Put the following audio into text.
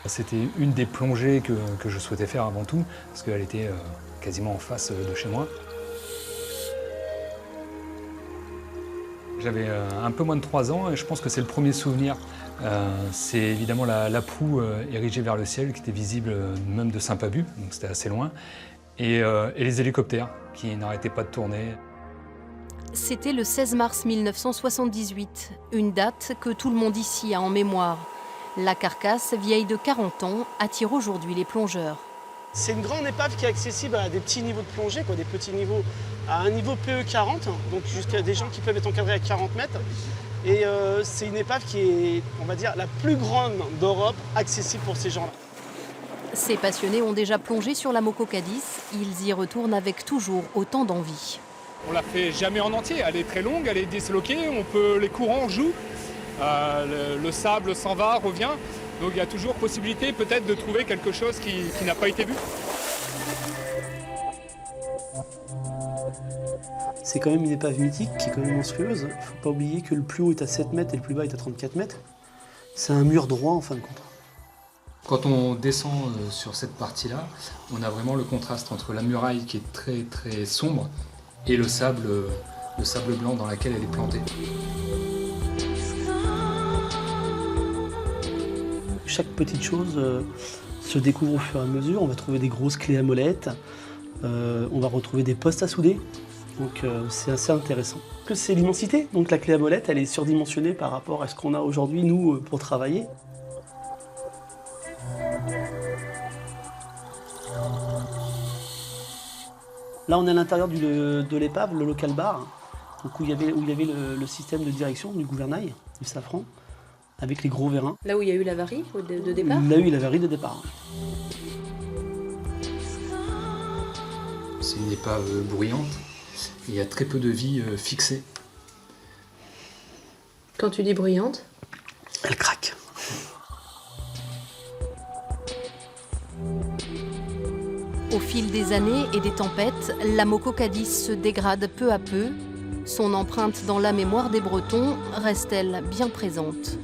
C'était une des plongées que je souhaitais faire avant tout, parce qu'elle était quasiment en face de chez moi. J'avais un peu moins de 3 ans et je pense que c'est le premier souvenir. C'est évidemment la proue érigée vers le ciel qui était visible même de Saint-Pabu, donc c'était assez loin, et les hélicoptères qui n'arrêtaient pas de tourner. C'était le 16 mars 1978, une date que tout le monde ici a en mémoire. La carcasse, vieille de 40 ans, attire aujourd'hui les plongeurs. C'est une grande épave qui est accessible à des petits niveaux de plongée, des petits niveaux à un niveau PE 40, donc jusqu'à des gens qui peuvent être encadrés à 40 mètres. Et c'est une épave qui est, on va dire, la plus grande d'Europe, accessible pour ces gens-là. Ces passionnés ont déjà plongé sur la Moko Cadiz. Ils y retournent avec toujours autant d'envie. On la fait jamais en entier, elle est très longue, elle est disloquée, les courants jouent, le sable s'en va, revient. Donc il y a toujours possibilité peut-être de trouver quelque chose qui n'a pas été vu. C'est quand même une épave mythique qui est quand même monstrueuse. Il ne faut pas oublier que le plus haut est à 7 mètres et le plus bas est à 34 mètres. C'est un mur droit en fin de compte. Quand on descend sur cette partie-là, on a vraiment le contraste entre la muraille qui est très très sombre et le sable blanc dans lequel elle est plantée. Chaque petite chose se découvre au fur et à mesure. On va trouver des grosses clés à molette, on va retrouver des postes à souder. Donc c'est assez intéressant. C'est l'immensité. Donc la clé à molette, elle est surdimensionnée par rapport à ce qu'on a aujourd'hui, nous, pour travailler. Là, on est à l'intérieur de l'épave, le local bar, donc où il y avait le système de direction du gouvernail, du safran, avec les gros vérins. Là où il y a eu l'avarie de départ? Là où il y a eu l'avarie de départ. C'est une épave bruyante. Il y a très peu de vie fixée. Quand tu dis bruyante? Elle craque. Au fil des années et des tempêtes, la Moko Cadiz se dégrade peu à peu. Son empreinte dans la mémoire des Bretons reste-t-elle bien présente?